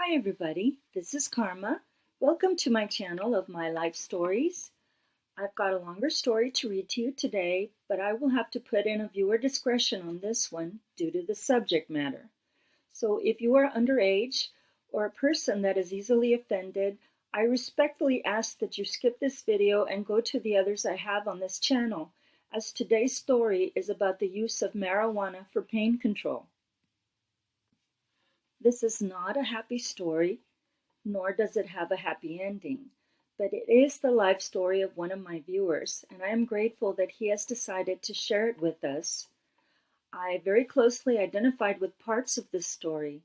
Hi everybody, this is Karma. Welcome to my channel of my life stories. I've got a longer story to read to you today, but I will have to put in a viewer discretion on this one due to the subject matter. So if you are underage or a person that is easily offended, I respectfully ask that you skip this video and go to the others I have on this channel, as today's story is about the use of marijuana for pain control. This is not a happy story, nor does it have a happy ending, but it is the life story of one of my viewers, and I am grateful that he has decided to share it with us. I very closely identified with parts of this story,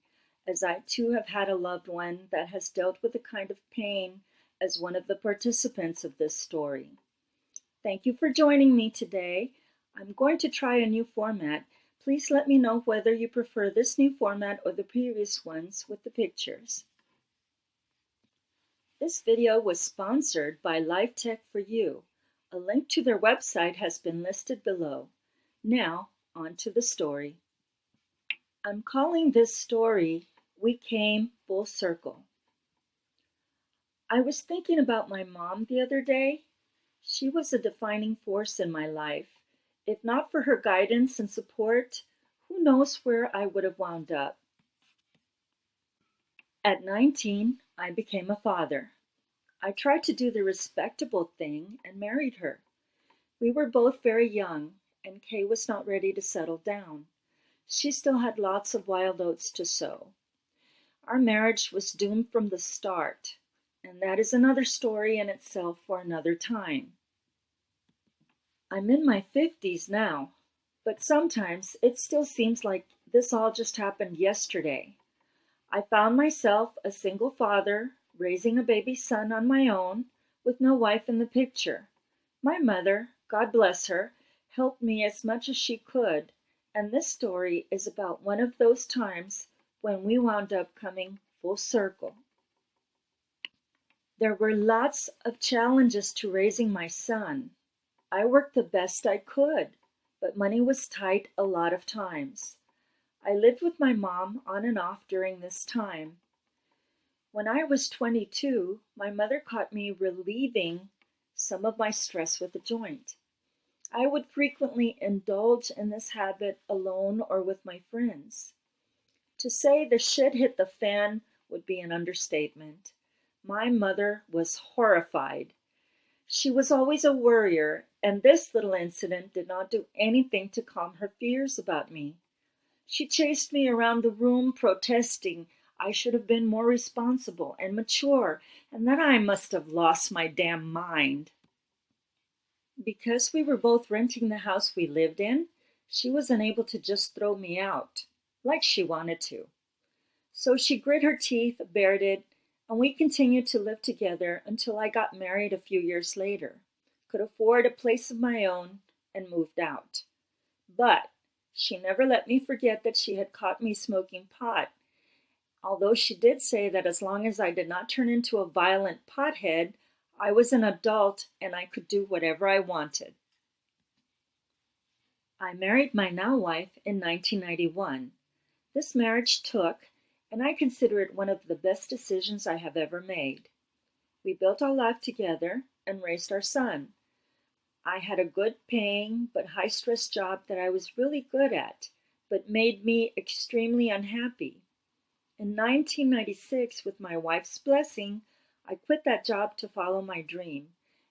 as I too have had a loved one that has dealt with a kind of pain as one of the participants of this story. Thank you for joining me today. I'm going to try a new format. Please let me know whether you prefer this new format or the previous ones with the pictures. This video was sponsored by Life Tech for You. A link to their website has been listed below. Now, on to the story. I'm calling this story, We Came Full Circle. I was thinking about my mom the other day. She was a defining force in my life. If not for her guidance and support, who knows where I would have wound up. At 19, I became a father. I tried to do the respectable thing and married her. We were both very young, and Kay was not ready to settle down. She still had lots of wild oats to sow. Our marriage was doomed from the start, and that is another story in itself for another time. I'm in my 50s now, but sometimes it still seems like this all just happened yesterday. I found myself a single father, raising a baby son on my own, with no wife in the picture. My mother, God bless her, helped me as much as she could, and this story is about one of those times when we wound up coming full circle. There were lots of challenges to raising my son. I worked the best I could, but money was tight a lot of times. I lived with my mom on and off during this time. When I was 22, my mother caught me relieving some of my stress with a joint. I would frequently indulge in this habit alone or with my friends. To say the shit hit the fan would be an understatement. My mother was horrified. She was always a worrier, and this little incident did not do anything to calm her fears about me. She chased me around the room protesting I should have been more responsible and mature, and that I must have lost my damn mind. Because we were both renting the house we lived in, she was unable to just throw me out, like she wanted to. So she grit her teeth, bared it, and we continued to live together until I got married a few years later, could afford a place of my own, and moved out. But she never let me forget that she had caught me smoking pot, although she did say that as long as I did not turn into a violent pothead, I was an adult and I could do whatever I wanted. I married my now wife in 1991. This marriage took, and I consider it one of the best decisions I have ever made. We built our life together and raised our son. I had a good paying but high stress job that I was really good at, but made me extremely unhappy. In 1996, with my wife's blessing, I quit that job to follow my dream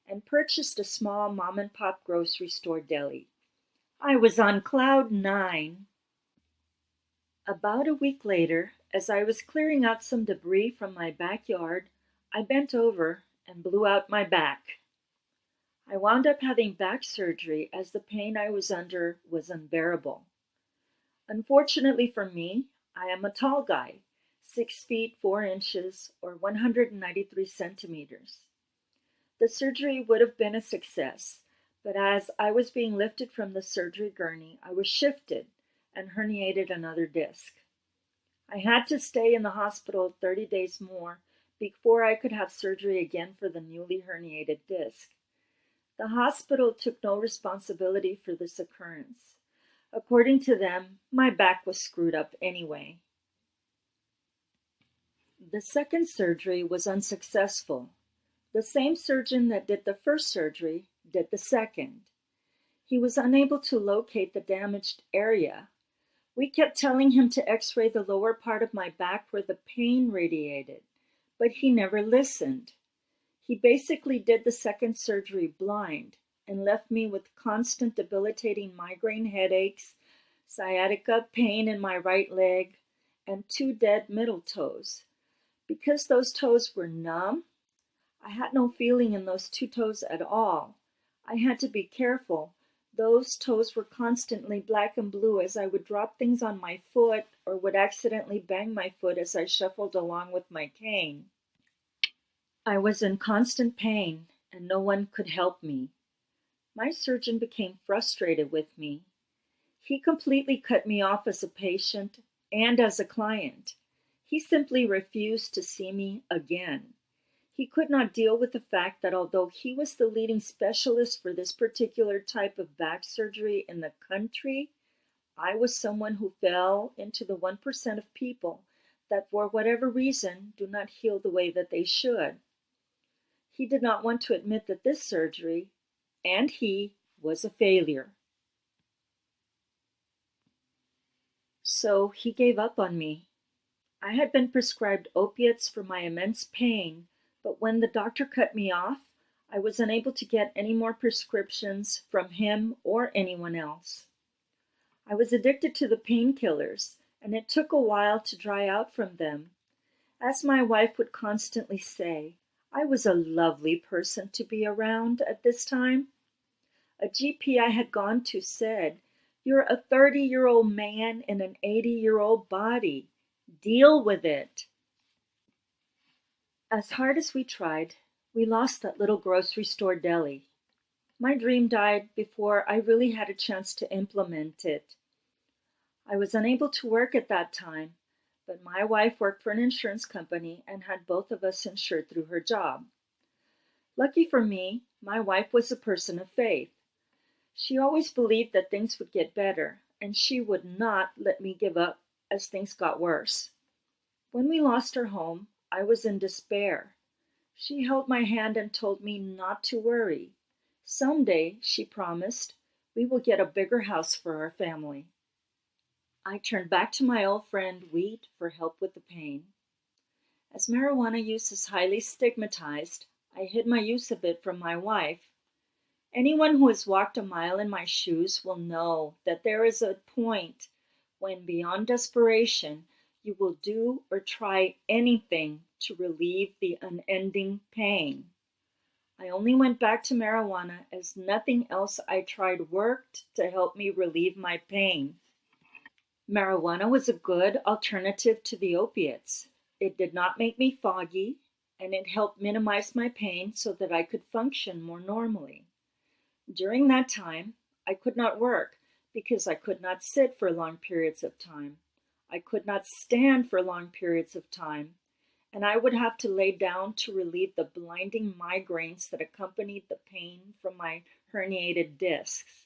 and purchased a small mom and pop grocery store deli. I was on cloud nine. About a week later, as I was clearing out some debris from my backyard, I bent over and blew out my back. I wound up having back surgery as the pain I was under was unbearable. Unfortunately for me, I am a tall guy, 6 feet 4 inches or 193 centimeters. The surgery would have been a success, but as I was being lifted from the surgery gurney, I was shifted and herniated another disc. I had to stay in the hospital 30 days more before I could have surgery again for the newly herniated disc. The hospital took no responsibility for this occurrence. According to them, my back was screwed up anyway. The second surgery was unsuccessful. The same surgeon that did the first surgery did the second. He was unable to locate the damaged area. We kept telling him to x-ray the lower part of my back where the pain radiated, but he never listened. He basically did the second surgery blind and left me with constant debilitating migraine headaches, sciatica pain in my right leg, and 2 dead middle toes. Because those toes were numb, I had no feeling in those 2 toes at all. I had to be careful. Those toes were constantly black and blue as I would drop things on my foot or would accidentally bang my foot as I shuffled along with my cane. I was in constant pain, and no one could help me. My surgeon became frustrated with me. He completely cut me off as a patient and as a client. He simply refused to see me again. He could not deal with the fact that although he was the leading specialist for this particular type of back surgery in the country, I was someone who fell into the 1% of people that for whatever reason do not heal the way that they should. He did not want to admit that this surgery, and he, was a failure. So he gave up on me. I had been prescribed opiates for my immense pain, but when the doctor cut me off, I was unable to get any more prescriptions from him or anyone else. I was addicted to the painkillers, and it took a while to dry out from them. As my wife would constantly say, I was a lovely person to be around at this time. A GP I had gone to said, "You're a 30-year-old man in an 80-year-old body. Deal with it." As hard as we tried, we lost that little grocery store deli. My dream died before I really had a chance to implement it. I was unable to work at that time, but my wife worked for an insurance company and had both of us insured through her job. Lucky for me, my wife was a person of faith. She always believed that things would get better, and she would not let me give up as things got worse. When we lost our home, I was in despair. She held my hand and told me not to worry. Someday, she promised, we will get a bigger house for our family. I turned back to my old friend weed for help with the pain. As marijuana use is highly stigmatized, I hid my use of it from my wife. Anyone who has walked a mile in my shoes will know that there is a point when, beyond desperation, you will do or try anything to relieve the unending pain. I only went back to marijuana as nothing else I tried worked to help me relieve my pain. Marijuana was a good alternative to the opiates. It did not make me foggy, and it helped minimize my pain so that I could function more normally. During that time, I could not work because I could not sit for long periods of time. I could not stand for long periods of time, and I would have to lay down to relieve the blinding migraines that accompanied the pain from my herniated discs.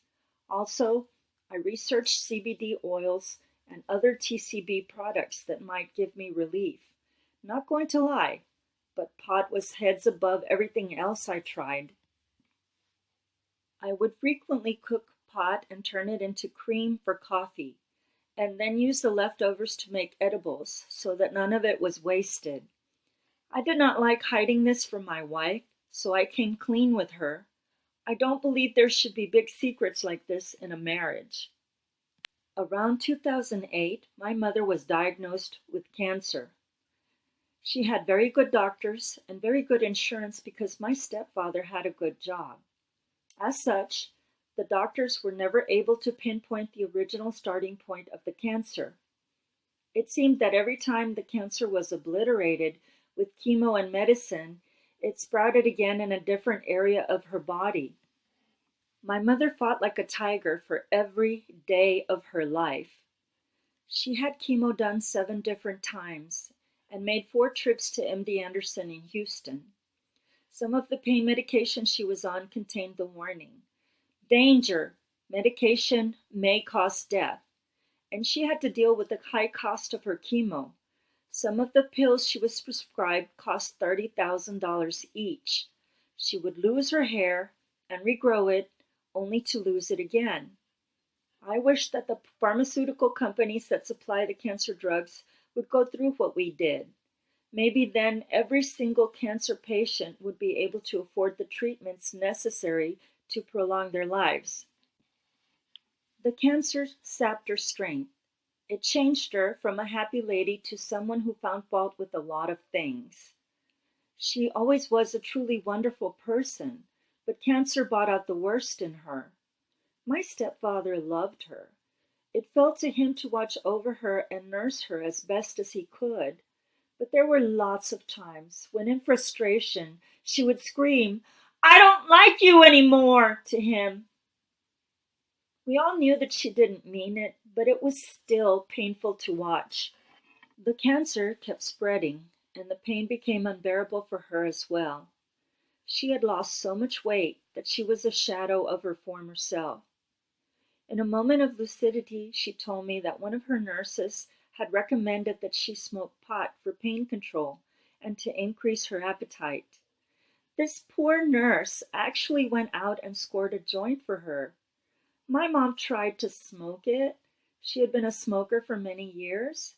Also, I researched CBD oils and other TCB products that might give me relief. Not going to lie, but pot was heads above everything else I tried. I would frequently cook pot and turn it into cream for coffee, and then use the leftovers to make edibles so that none of it was wasted. I did not like hiding this from my wife, so I came clean with her. I don't believe there should be big secrets like this in a marriage. Around 2008, my mother was diagnosed with cancer. She had very good doctors and very good insurance because my stepfather had a good job. As such, the doctors were never able to pinpoint the original starting point of the cancer. It seemed that every time the cancer was obliterated with chemo and medicine, it sprouted again in a different area of her body. My mother fought like a tiger for every day of her life. She had chemo done 7 different times and made 4 trips to MD Anderson in Houston. Some of the pain medication she was on contained the warning, "Danger, medication may cause death," and she had to deal with the high cost of her chemo. Some of the pills she was prescribed cost $30,000 each. She would lose her hair and regrow it, only to lose it again. I wish that the pharmaceutical companies that supply the cancer drugs would go through what we did. Maybe then every single cancer patient would be able to afford the treatments necessary to prolong their lives. The cancer sapped her strength. It changed her from a happy lady to someone who found fault with a lot of things. She always was a truly wonderful person, but cancer brought out the worst in her. My stepfather loved her. It fell to him to watch over her and nurse her as best as he could. But there were lots of times when, in frustration, she would scream, "I don't like you anymore," to him. We all knew that she didn't mean it, but it was still painful to watch. The cancer kept spreading, and the pain became unbearable for her as well. She had lost so much weight that she was a shadow of her former self. In a moment of lucidity, she told me that one of her nurses had recommended that she smoke pot for pain control and to increase her appetite. This poor nurse actually went out and scored a joint for her. My mom tried to smoke it. She had been a smoker for many years,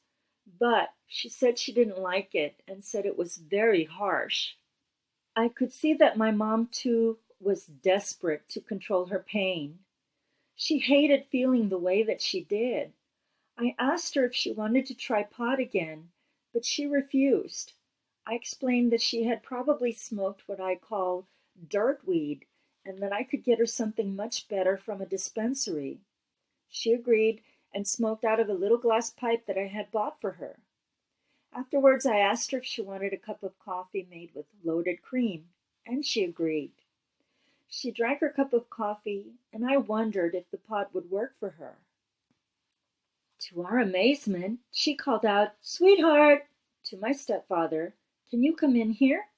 but she said she didn't like it and said it was very harsh. I could see that my mom, too, was desperate to control her pain. She hated feeling the way that she did. I asked her if she wanted to try pot again, but she refused. I explained that she had probably smoked what I call dirt weed, and that I could get her something much better from a dispensary. She agreed and smoked out of a little glass pipe that I had bought for her. Afterwards, I asked her if she wanted a cup of coffee made with loaded cream, and she agreed. She drank her cup of coffee, and I wondered if the pot would work for her. To our amazement, she called out, "Sweetheart," to my stepfather. "Can you come in here?"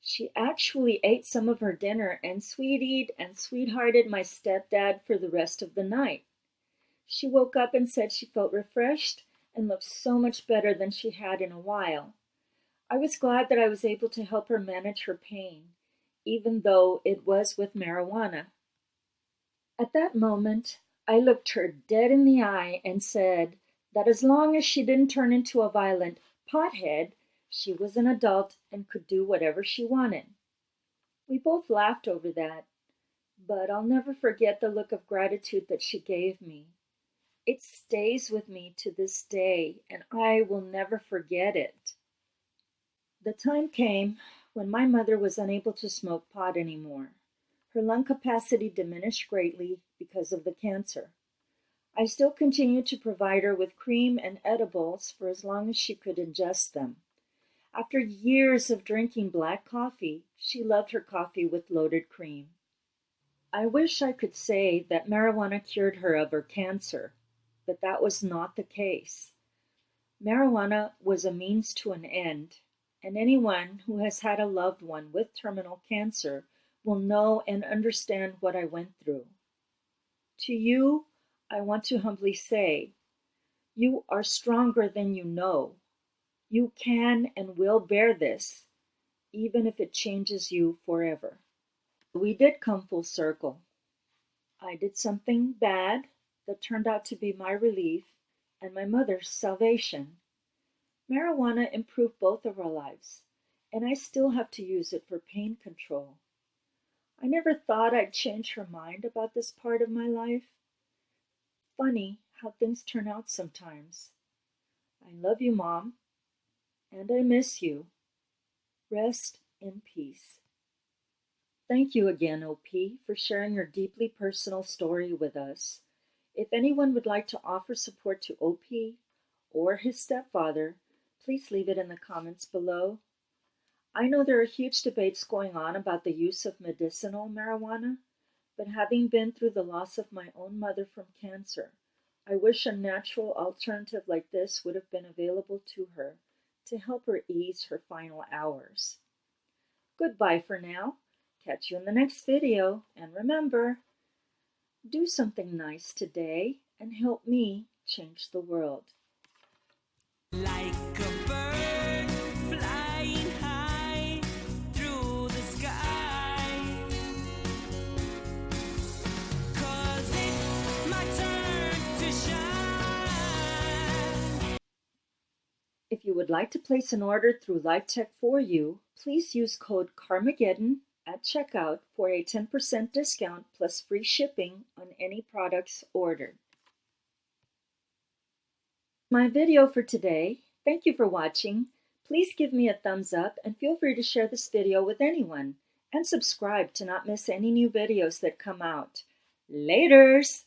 She actually ate some of her dinner and sweetied and sweethearted my stepdad for the rest of the night. She woke up and said she felt refreshed and looked so much better than she had in a while. I was glad that I was able to help her manage her pain, even though it was with marijuana. At that moment, I looked her dead in the eye and said that as long as she didn't turn into a violent pothead, she was an adult and could do whatever she wanted. We both laughed over that, but I'll never forget the look of gratitude that she gave me. It stays with me to this day, and I will never forget it. The time came when my mother was unable to smoke pot anymore. Her lung capacity diminished greatly because of the cancer. I still continued to provide her with cream and edibles for as long as she could ingest them. After years of drinking black coffee, she loved her coffee with loaded cream. I wish I could say that marijuana cured her of her cancer, but that was not the case. Marijuana was a means to an end, and anyone who has had a loved one with terminal cancer will know and understand what I went through. To you, I want to humbly say, you are stronger than you know. You can and will bear this, even if it changes you forever. We did come full circle. I did something bad that turned out to be my relief and my mother's salvation. Marijuana improved both of our lives, and I still have to use it for pain control. I never thought I'd change her mind about this part of my life. Funny how things turn out sometimes. I love you, Mom, and I miss you. Rest in peace. Thank you again, OP, for sharing your deeply personal story with us. If anyone would like to offer support to OP or his stepfather, please leave it in the comments below. I know there are huge debates going on about the use of medicinal marijuana, but having been through the loss of my own mother from cancer, I wish a natural alternative like this would have been available to her to help her ease her final hours. Goodbye for now. Catch you in the next video, and remember, do something nice today and help me change the world. Like a bird. If you would like to place an order through LifeTech4U, please use code Karmagetin at checkout for a 10% discount plus free shipping on any products ordered. My video for today. Thank you for watching. Please give me a thumbs up and feel free to share this video with anyone. And subscribe to not miss any new videos that come out. Laters!